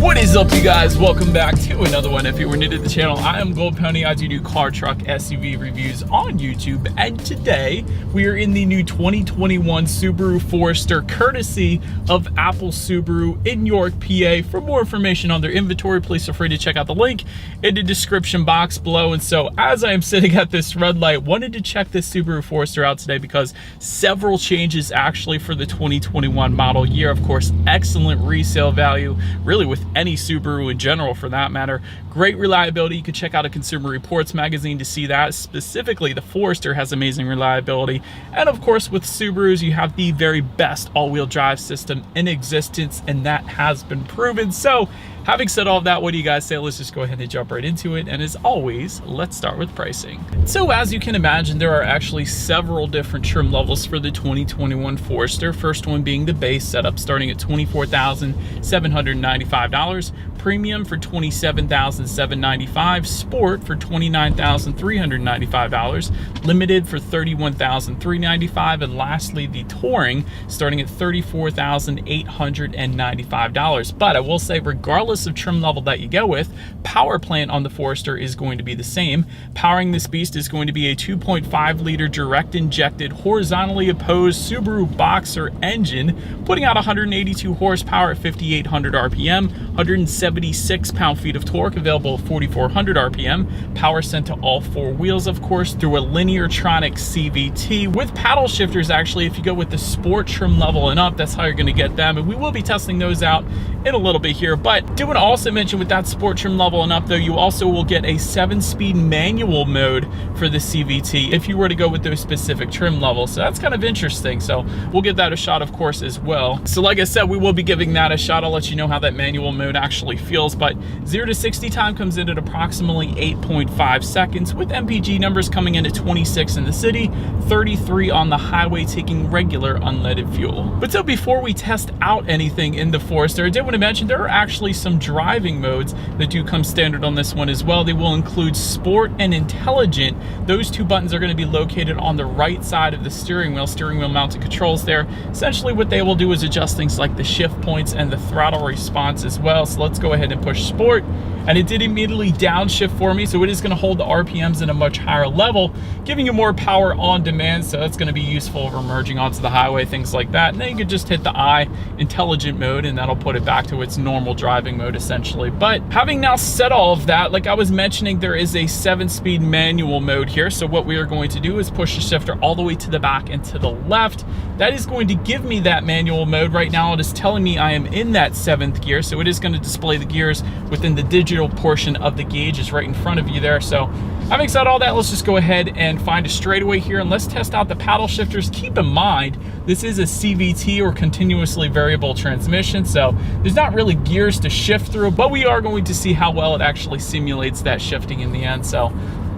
What is up, you guys? Welcome back to another one. If you were new to the channel, I am Gold Pony. I do car, truck, SUV reviews on YouTube, and today we are in the new 2021 Subaru Forester, courtesy of Apple Subaru in York, PA. For more information on their inventory, please feel free to check out the link in the description box below. And so, as I am sitting at this red light, wanted to check this Subaru Forester out today because several changes actually for the 2021 model year. Of course, excellent resale value, really with any Subaru in general for that matter. Great reliability. You can check out a Consumer Reports magazine to see that. Specifically, the Forester has amazing reliability. And of course, with Subarus, you have the very best all-wheel drive system in existence, and that has been proven. So, having said all of that, what do you guys say? Let's just go ahead and jump right into it. And as always, let's start with pricing. So as you can imagine, there are actually several different trim levels for the 2021 Forester. First one being the base setup, starting at $24,795. Premium for $27,795. Sport for $29,395. Limited for $31,395. And lastly, the Touring, starting at $34,895. But I will say, regardless of trim level that you go with, power plant on the Forester is going to be the same. Powering this beast is going to be a 2.5 liter direct injected horizontally opposed Subaru Boxer engine, putting out 182 horsepower at 5,800 RPM, 176 pound-feet of torque, available at 4,400 RPM. Power sent to all four wheels, of course, through a Lineartronic CVT with paddle shifters. Actually, if you go with the sport trim level and up, that's how you're going to get them, and we will be testing those out in a little bit here. But do want to also mention, with that sport trim level and up though, you also will get a 7-speed manual mode for the CVT if you were to go with those specific trim levels. So that's kind of interesting. So we'll give that a shot, of course, as well. So like I said, we will be giving that a shot. I'll let you know how that manual mode actually feels. But 0 to 60 time comes in at approximately 8.5 seconds, with MPG numbers coming in at 26 in the city, 33 on the highway, taking regular unleaded fuel. But so before we test out anything in the Forester, I did want to mention there are actually some driving modes that do come standard on this one as well. They will include Sport and Intelligent. Those two buttons are going to be located on the right side of the steering wheel mounted controls there. Essentially what they will do is adjust things like the shift points and the throttle response as well. So let's go ahead and push Sport, and it did immediately downshift for me, so it is going to hold the RPMs at a much higher level, giving you more power on demand. So that's going to be useful for merging onto the highway, things like that. And then you can just hit the I, Intelligent mode, and that'll put it back to its normal driving mode essentially. But having now said all of that, like I was mentioning, there is a 7-speed manual mode here. So what we are going to do is push the shifter all the way to the back and to the left. That is going to give me that manual mode. Right now it is telling me I am in that 7th gear, so it is going to display the gears within the digital portion of the gauge is right in front of you there. So having said all that, let's just go ahead and find a straightaway here, and let's test out the paddle shifters. Keep in mind, this is a CVT, or continuously variable transmission, so there's not really gears to shift through, but we are going to see how well it actually simulates that shifting in the end. So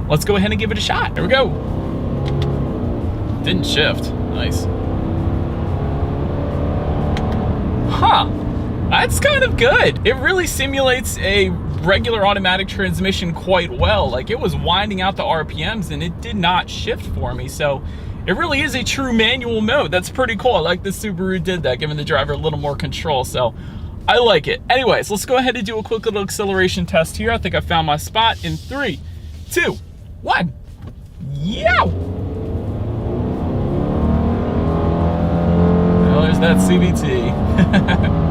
let's go ahead and give it a shot. Here we go. Didn't shift. Nice. Huh. That's kind of good. It really simulates a regular automatic transmission quite well. Like, it was winding out the RPMs and it did not shift for me. So it really is a true manual mode. That's pretty cool. I like the Subaru did that, giving the driver a little more control. So I like it. Anyways, let's go ahead and do a quick little acceleration test here. I think I found my spot in 3, 2, 1. Yeah. Well, there's that CVT.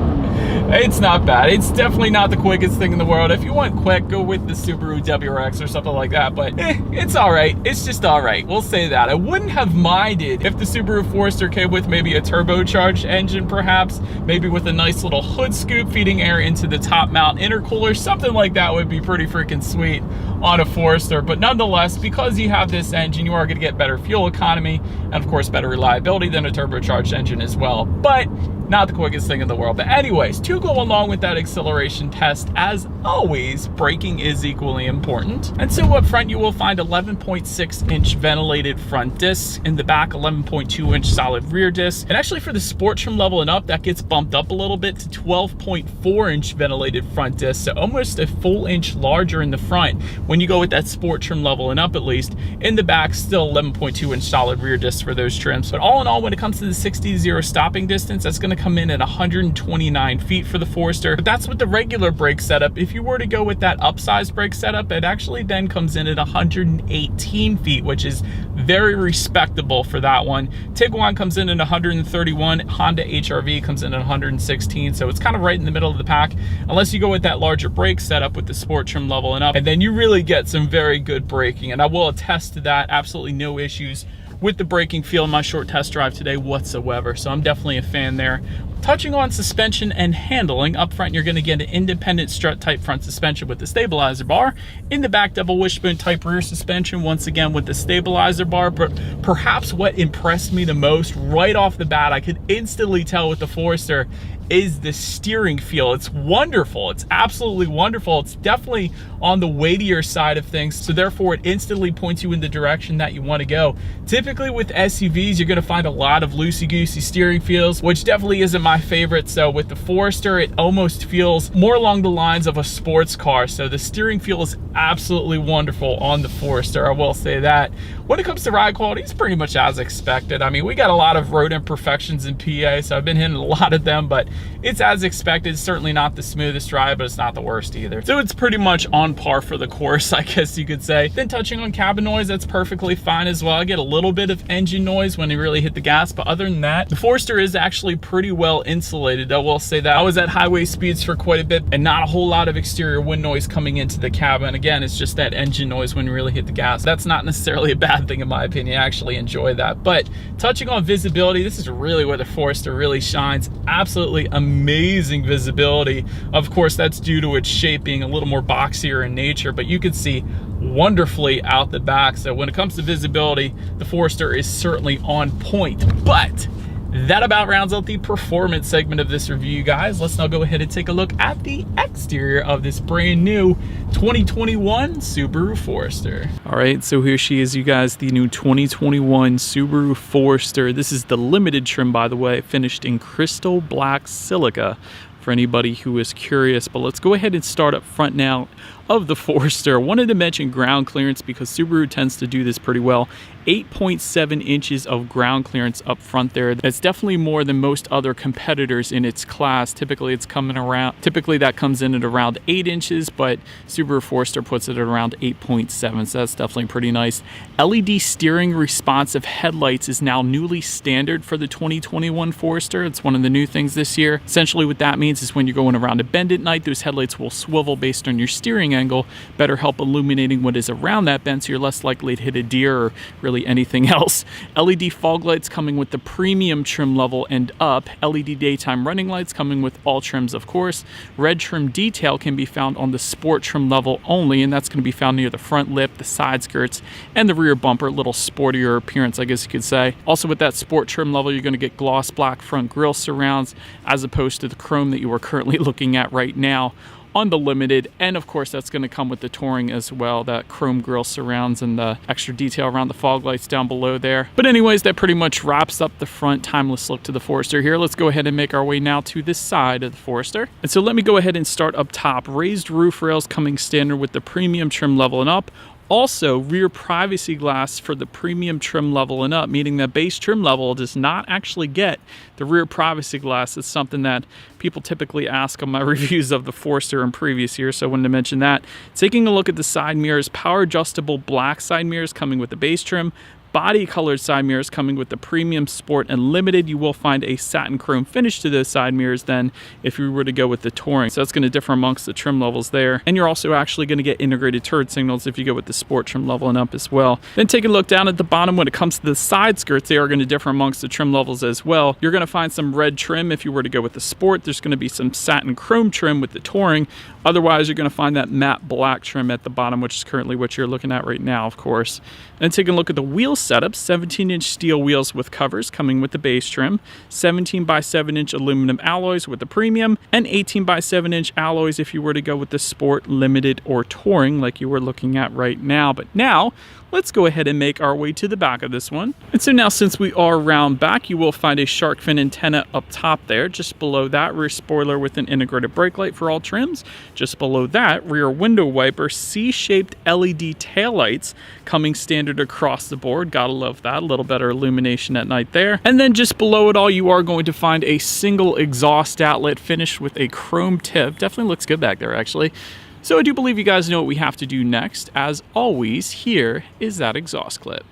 It's not bad. It's definitely not the quickest thing in the world. If you want quick, go with the Subaru WRX or something like that, but it's all right. It's just all right. We'll say that. I wouldn't have minded if the Subaru Forester came with maybe a turbocharged engine, perhaps, maybe with a nice little hood scoop feeding air into the top mount intercooler. Something like that would be pretty freaking sweet on a Forester. But nonetheless, because you have this engine, you are going to get better fuel economy and of course better reliability than a turbocharged engine as well. But not the quickest thing in the world. But anyways, to go along with that acceleration test, as always, braking is equally important. And so up front, you will find 11.6-inch ventilated front discs. In the back, 11.2-inch solid rear discs. And actually for the sport trim level and up, that gets bumped up a little bit to 12.4-inch ventilated front discs, so almost a full inch larger in the front. when you go with that sport trim level and up, at least. In the back, still 11.2 inch solid rear discs for those trims. But all in all, when it comes to the 60-0 stopping distance, that's going to come in at 129 feet for the Forester. But that's with the regular brake setup. If you were to go with that upsized brake setup, it actually then comes in at 118 feet, which is very respectable for that one. Tiguan comes in at 131. Honda HR-V comes in at 116. So it's kind of right in the middle of the pack, unless you go with that larger brake setup with the sport trim level and up. And then you really get some very good braking. And I will attest to that. Absolutely no issues with the braking feel in my short test drive today whatsoever. So I'm definitely a fan there. Touching on suspension and handling, up front you're going to get an independent strut type front suspension with the stabilizer bar. In the back, double wishbone type rear suspension, once again with the stabilizer bar. But perhaps what impressed me the most right off the bat, I could instantly tell with the Forester, is the steering feel. It's wonderful. It's absolutely wonderful. It's definitely on the weightier side of things, so therefore it instantly points you in the direction that you want to go. Typically with SUVs, you're going to find a lot of loosey-goosey steering feels, which definitely isn't my favorite. So with the Forester, it almost feels more along the lines of a sports car. So the steering feel is absolutely wonderful on the Forester, I will say that. When it comes to ride quality, it's pretty much as expected. I mean, we got a lot of road imperfections in PA, so I've been hitting a lot of them, but it's as expected. It's certainly not the smoothest ride, but it's not the worst either. So it's pretty much on par for the course, I guess you could say. Then touching on cabin noise, that's perfectly fine as well. I get a little bit of engine noise when you really hit the gas, but other than that, the Forester is actually pretty well insulated. I will say that. I was at highway speeds for quite a bit and not a whole lot of exterior wind noise coming into the cabin. Again, it's just that engine noise when you really hit the gas. That's not necessarily a bad thing in my opinion. I actually enjoy that. But touching on visibility, this is really where the Forester really shines. Absolutely amazing visibility. Of course, that's due to its shape being a little more boxier in nature, but you can see wonderfully out the back. So when it comes to visibility, the Forester is certainly on point. But that about rounds out the performance segment of this review, guys. Let's now go ahead and take a look at the exterior of this brand new 2021 Subaru Forester. All right, so here she is, you guys, the new 2021 Subaru Forester. This is the limited trim, by the way, finished in crystal black silica for anybody who is curious. But let's go ahead and start up front now of the Forester. I wanted to mention ground clearance because Subaru tends to do this pretty well. 8.7 inches of ground clearance up front there. That's definitely more than most other competitors in its class. Typically that comes in at around 8 inches, but Subaru Forester puts it at around 8.7, so that's definitely pretty nice. LED steering responsive headlights is now newly standard for the 2021 Forester. It's one of the new things this year. Essentially what that means is when you're going around a bend at night, those headlights will swivel based on your steering angle, better help illuminating what is around that bend, so you're less likely to hit a deer or really anything else. LED fog lights coming with the premium trim level and up. LED daytime running lights coming with all trims, of course. Red trim detail can be found on the sport trim level only, and that's going to be found near the front lip, the side skirts, and the rear bumper. A little sportier appearance, I guess you could say. Also with that sport trim level, you're going to get gloss black front grille surrounds as opposed to the chrome that you are currently looking at right now on the limited. And of course that's going to come with the touring as well, that chrome grille surrounds and the extra detail around the fog lights down below there. But anyways, that pretty much wraps up the front timeless look to the Forester here. Let's go ahead and make our way now to this side of the Forester. And so let me go ahead and start up top. Raised roof rails coming standard with the premium trim level and up. Also, rear privacy glass for the premium trim level and up, meaning that base trim level does not actually get the rear privacy glass. It's something that people typically ask on my reviews of the Forester in previous years, so I wanted to mention that. Taking a look at the side mirrors, power adjustable black side mirrors coming with the base trim. Body colored side mirrors coming with the premium, sport, and limited. You will find a satin chrome finish to those side mirrors then if you were to go with the touring. So that's going to differ amongst the trim levels there. And you're also actually going to get integrated turret signals if you go with the sport trim level and up as well. Then take a look down at the bottom. When it comes to the side skirts, they are going to differ amongst the trim levels as well. You're going to find some red trim if you were to go with the sport. There's going to be some satin chrome trim with the touring. Otherwise, you're going to find that matte black trim at the bottom, which is currently what you're looking at right now, of course. And taking a look at the wheel setup, 17-inch steel wheels with covers coming with the base trim, 17 by 7-inch aluminum alloys with the premium, and 18 by 7-inch alloys if you were to go with the sport, limited, or touring like you were looking at right now. But now, let's go ahead and make our way to the back of this one. And so now, since we are round back, you will find a shark fin antenna up top there. Just below that, rear spoiler with an integrated brake light for all trims. Just below that, rear window wiper, C-shaped LED taillights coming standard across the board. Gotta love that, a little better illumination at night there. And then just below it all, you are going to find a single exhaust outlet finished with a chrome tip. Definitely looks good back there, actually. So I do believe you guys know what we have to do next. As always, here is that exhaust clip.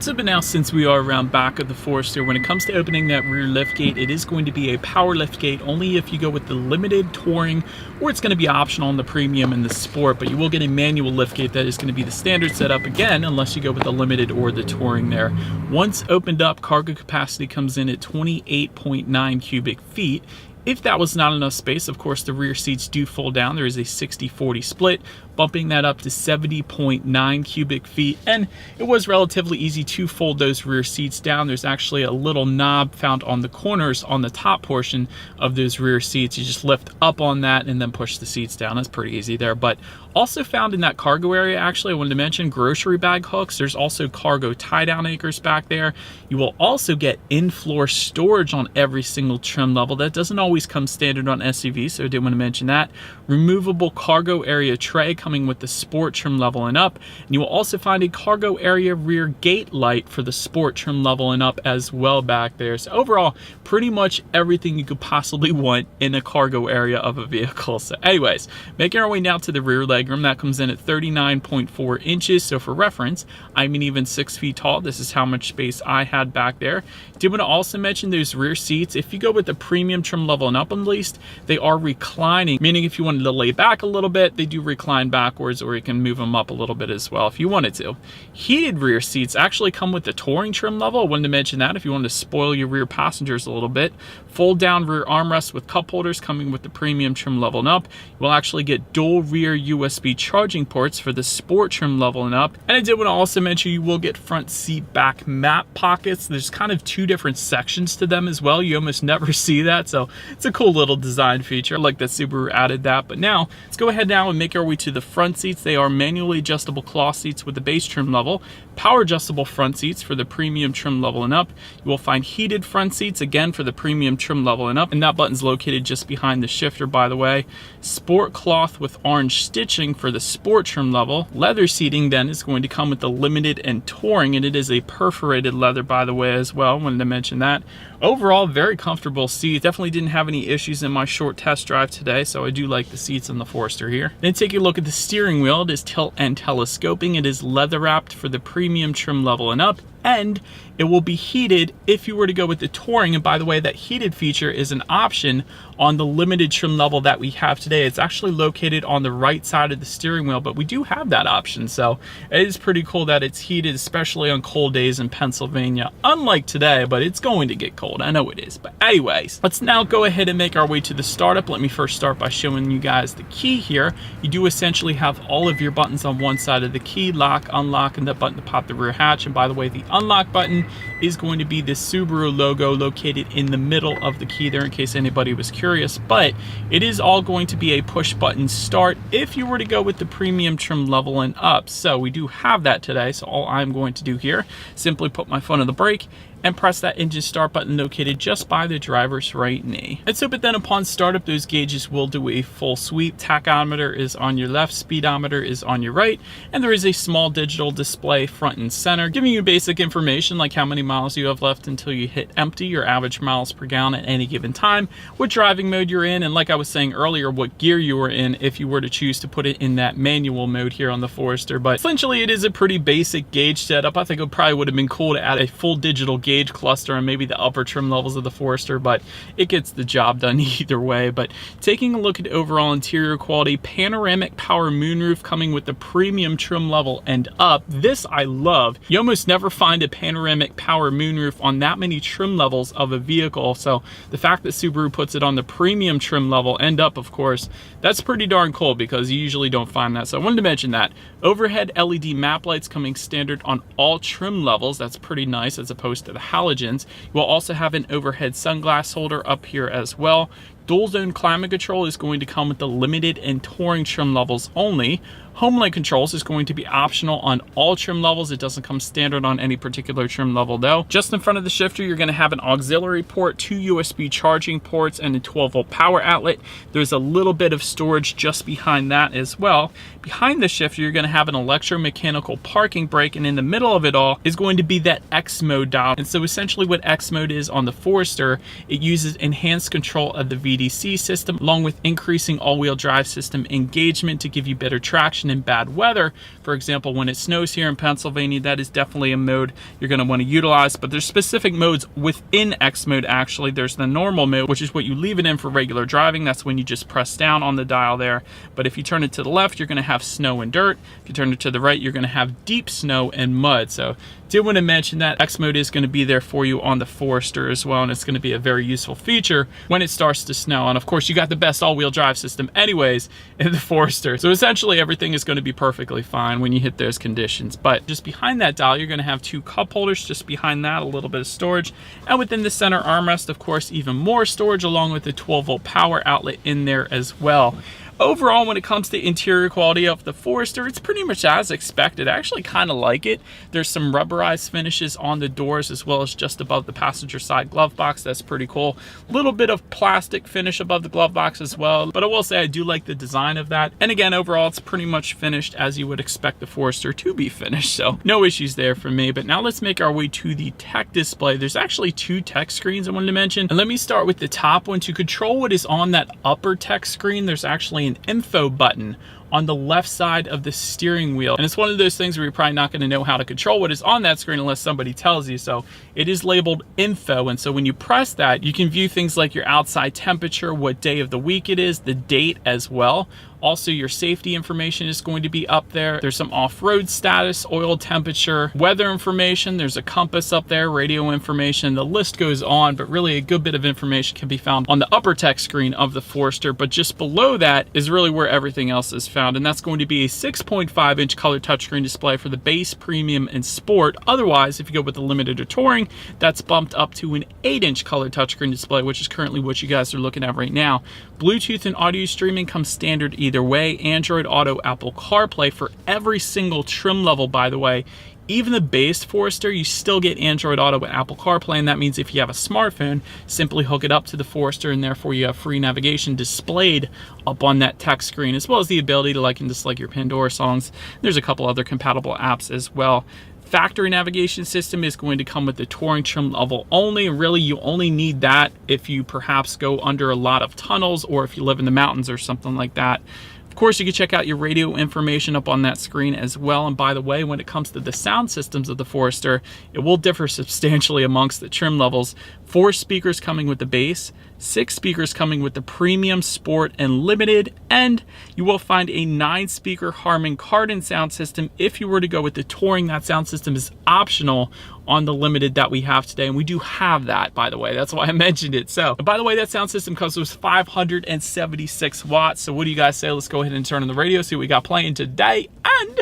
So, but now, since we are around back of the Forester, when it comes to opening that rear liftgate, it is going to be a power liftgate only if you go with the limited, touring, or it's going to be optional on the premium and the sport, but you will get a manual liftgate that is going to be the standard setup again, unless you go with the limited or the touring there. Once opened up, cargo capacity comes in at 28.9 cubic feet. If that was not enough space, of course, the rear seats do fold down. There is a 60-40 split, bumping that up to 70.9 cubic feet. And it was relatively easy to fold those rear seats down. There's actually a little knob found on the corners on the top portion of those rear seats. You just lift up on that and then push the seats down. That's pretty easy there. But also found in that cargo area, actually, I wanted to mention grocery bag hooks. There's also cargo tie-down anchors back there. You will also get in-floor storage on every single trim level. That doesn't always come standard on SUVs, so I did want to mention that. Removable cargo area tray coming with the sport trim level and up. And you will also find a cargo area rear gate light for the sport trim level and up as well back there. So overall, pretty much everything you could possibly want in a cargo area of a vehicle. So anyways, making our way now to the rear legroom. That comes in at 39.4 inches. So for reference, I'm an even 6 feet tall. This is how much space I had back there. Did want to also mention those rear seats. If you go with the premium trim level and up, at least, they are reclining, meaning if you wanted to lay back a little bit, they do recline backwards, or you can move them up a little bit as well if you wanted to. Heated rear seats actually come with the touring trim level. I wanted to mention that if you wanted to spoil your rear passengers a little bit. Fold down rear armrests with cup holders coming with the premium trim level and up. You will actually get dual rear USB charging ports for the sport trim level and up. And I did want to also mention you will get front seat back map pockets. There's kind of two different sections to them as well. You almost never see that, so it's a cool little design feature. I like that Subaru added that. But now let's go ahead now and make our way to the front seats. They are manually adjustable cloth seats with the base trim level, power adjustable front seats for the premium trim level and up. You will find heated front seats again for the premium trim level and up, and that button's located just behind the shifter, by the way. Sport cloth with orange stitching for the sport trim level. Leather seating then is going to come with the limited and touring, and it is a perforated leather, by the way, as well. Wanted to mention that. Overall, very comfortable seats. Definitely didn't have any issues in my short test drive today, so I do like the seats in the Forester here. Then take a look at the steering wheel. It is tilt and telescoping. It is leather wrapped for the premium trim level and up, and it will be heated if you were to go with the touring. And by the way, that heated feature is an option on the limited trim level that we have today. It's actually located on the right side of the steering wheel, but we do have that option. So it is pretty cool that it's heated, especially on cold days in Pennsylvania. Unlike today, but it's going to get cold. I know it is. But anyways, let's now go ahead and make our way to the startup. Let me first start by showing you guys the key here. You do essentially have all of your buttons on one side of the key: lock, unlock, and the button to pop the rear hatch. And by the way, the unlock button is going to be the Subaru logo located in the middle of the key there, in case anybody was curious. But it is all going to be a push button start if you were to go with the premium trim level and up. So we do have that today. So all I'm going to do here, simply put my foot on the brake and press that engine start button located just by the driver's right knee. And so, but then upon startup, those gauges will do a full sweep. Tachometer is on your left, speedometer is on your right, and there is a small digital display front and center, giving you basic information like how many miles you have left until you hit empty, your average miles per gallon at any given time, what driving mode you're in, and like I was saying earlier, what gear you were in if you were to choose to put it in that manual mode here on the Forester. But essentially, it is a pretty basic gauge setup. I think it probably would have been cool to add a full digital gauge gauge cluster and maybe the upper trim levels of the Forester, but it gets the job done either way. But taking a look at overall interior quality, panoramic power moonroof coming with the premium trim level and up. This I love. You almost never find a panoramic power moonroof on that many trim levels of a vehicle. So the fact that Subaru puts it on the premium trim level and up, of course, that's pretty darn cool because you usually don't find that. So I wanted to mention that. Overhead LED map lights coming standard on all trim levels. That's pretty nice as opposed to the halogens. You will also have an overhead sunglass holder up here as well. Dual zone climate control is going to come with the limited and touring trim levels only. Homelink controls is going to be optional on all trim levels. It doesn't come standard on any particular trim level though. Just in front of the shifter, you're going to have an auxiliary port, 2 USB charging ports, and a 12-volt power outlet. There's a little bit of storage just behind that as well. Behind the shifter, you're going to have an electromechanical parking brake, and in the middle of it all is going to be that X mode dial. And so essentially what X mode is on the Forester, it uses enhanced control of the VDC system along with increasing all-wheel drive system engagement to give you better traction in bad weather. For example, when it snows here in Pennsylvania, that is definitely a mode you're going to want to utilize. But there's specific modes within X mode actually. There's the normal mode, which is what you leave it in for regular driving. That's when you just press down on the dial there. But if you turn it to the left, you're going to have snow and dirt. If you turn it to the right, you're going to have deep snow and mud. So did want to mention that X mode is going to be there for you on the Forester as well, and it's going to be a very useful feature when it starts to snow. And of course, you got the best all-wheel drive system anyways in the Forester. So essentially everything is going to be perfectly fine when you hit those conditions. But just behind that dial, you're going to have 2 cup holders. Just behind that, a little bit of storage. And within the center armrest, of course, even more storage along with the 12-volt power outlet in there as well. Overall, when it comes to interior quality of the Forester, it's pretty much as expected. I actually kind of like it. There's some rubberized finishes on the doors as well as just above the passenger side glove box. That's pretty cool. A little bit of plastic finish above the glove box as well, but I will say I do like the design of that. And again, overall, it's pretty much finished as you would expect the Forester to be finished, so no issues there for me. But now let's make our way to the tech display. There's actually 2 tech screens I wanted to mention, and let me start with the top one. To control what is on that upper tech screen, there's actually an info button on the left side of the steering wheel. And it's one of those things where you're probably not going to know how to control what is on that screen unless somebody tells you. So it is labeled info. And so when you press that, you can view things like your outside temperature, what day of the week it is, the date as well. Also, your safety information is going to be up there. There's some off-road status, oil temperature, weather information. There's a compass up there, radio information. The list goes on, but really a good bit of information can be found on the upper tech screen of the Forester. But just below that is really where everything else is found. And that's going to be a 6.5-inch color touchscreen display for the base, premium, and sport. Otherwise, if you go with the limited or touring, that's bumped up to an 8-inch color touchscreen display, which is currently what you guys are looking at right now. Bluetooth and audio streaming comes standard either way. Android Auto, Apple CarPlay for every single trim level, by the way. Even the base Forester, you still get Android Auto with Apple CarPlay, and that means if you have a smartphone, simply hook it up to the Forester, and therefore you have free navigation displayed up on that tech screen, as well as the ability to like and dislike your Pandora songs. There's a couple other compatible apps as well. Factory navigation system is going to come with the touring trim level only. Really, you only need that if you perhaps go under a lot of tunnels or if you live in the mountains or something like that. Of course, you can check out your radio information up on that screen as well. And by the way, when it comes to the sound systems of the Forester, it will differ substantially amongst the trim levels. 4 speakers coming with the base, 6 speakers coming with the premium, sport, and limited, and you will find a 9-speaker Harman Kardon sound system. If you were to go with the touring, that sound system is optional on the limited that we have today, and we do have that, by the way. That's why I mentioned it. So, by the way, that sound system comes with 576 watts. So what do you guys say? Let's go ahead and turn on the radio, see what we got playing today, and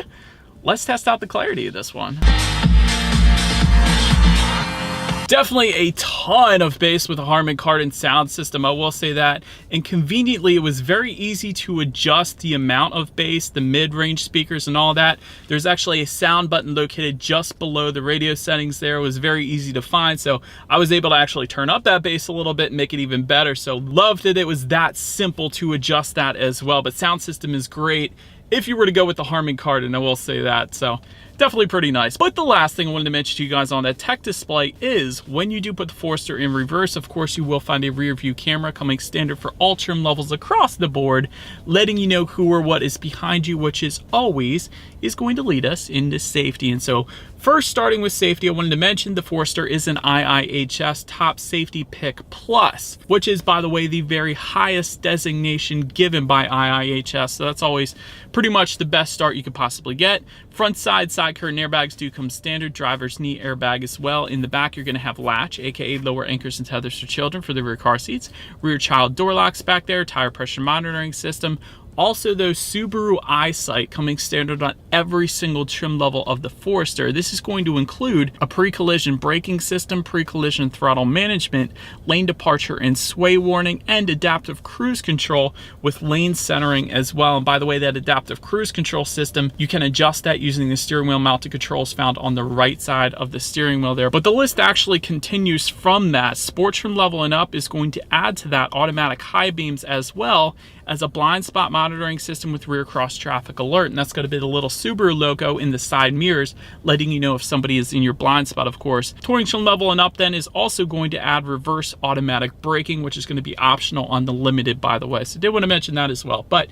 let's test out the clarity of this one. Definitely a ton of bass with a Harman Kardon sound system, I will say that. And conveniently, it was very easy to adjust the amount of bass, the mid-range speakers and all that. There's actually a sound button located just below the radio settings there. It was very easy to find, so I was able to actually turn up that bass a little bit and make it even better. So loved it. It was that simple to adjust that as well. But sound system is great if you were to go with the Harman Kardon, I will say that. So definitely pretty nice. But the last thing I wanted to mention to you guys on that tech display is when you do put the Forester in reverse, of course, you will find a rear view camera coming standard for all trim levels across the board, letting you know who or what is behind you, which is always is going to lead us into safety. And so first, starting with safety, I wanted to mention the Forester is an IIHS Top Safety Pick Plus, which is, by the way, the very highest designation given by IIHS. So that's always pretty much the best start you could possibly get. Front side curtain airbags do come standard, driver's knee airbag as well. In the back, you're going to have latch, aka lower anchors and tethers for children for the rear car seats. Rear child door locks back there, tire pressure monitoring system. Also, those Subaru EyeSight coming standard on every single trim level of the Forester. This is going to include a pre-collision braking system, pre-collision throttle management, lane departure and sway warning, and adaptive cruise control with lane centering as well. And by the way, that adaptive cruise control system, you can adjust that using the steering wheel mounted controls found on the right side of the steering wheel there. But the list actually continues from that. Sport trim level and up is going to add to that automatic high beams as well as a blind spot monitoring system with rear cross traffic alert. And that's going to be the little Subaru logo in the side mirrors, letting you know if somebody is in your blind spot, of course. Touring trim level and up then is also going to add reverse automatic braking, which is going to be optional on the Limited, by the way. So I did want to mention that as well. But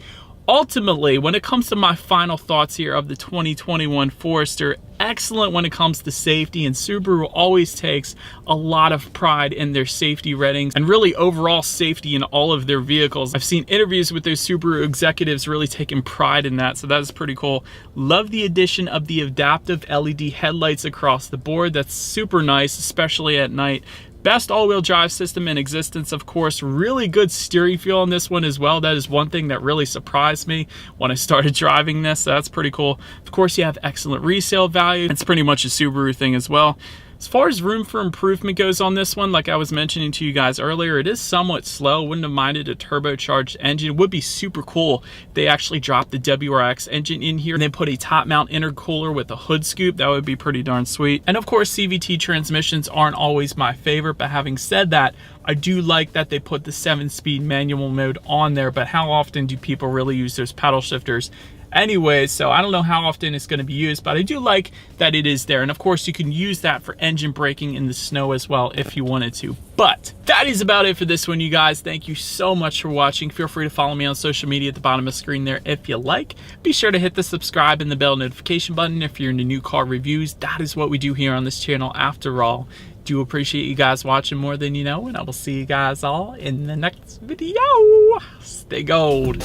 ultimately, when it comes to my final thoughts here of the 2021 Forester, excellent when it comes to safety, and Subaru always takes a lot of pride in their safety ratings and really overall safety in all of their vehicles. I've seen interviews with those Subaru executives really taking pride in that, so that is pretty cool. Love the addition of the adaptive LED headlights across the board. That's super nice, especially at night. Best all-wheel drive system in existence, of course. Really good steering feel on this one as well. That is one thing that really surprised me when I started driving this. So that's pretty cool. Of course, you have excellent resale value. It's pretty much a Subaru thing as well. As far as room for improvement goes on this one, like I was mentioning to you guys earlier, it is somewhat slow. Wouldn't have minded a turbocharged engine. It would be super cool if they actually dropped the WRX engine in here and then put a top mount intercooler with a hood scoop. That would be pretty darn sweet. And of course, CVT transmissions aren't always my favorite, but having said that, I do like that they put the 7-speed manual mode on there, but how often do people really use those paddle shifters anyway? So I don't know how often it's going to be used, but I do like that it is there. And of course, you can use that for engine braking in the snow as well if you wanted to. But that is about it for this one, you guys. Thank you so much for watching. Feel free to follow me on social media at the bottom of the screen there if you like. Be sure to hit the subscribe and the bell notification button if you're into new car reviews. That is what we do here on this channel after all. Do appreciate you guys watching more than you know, and I will see you guys all in the next video. Stay gold.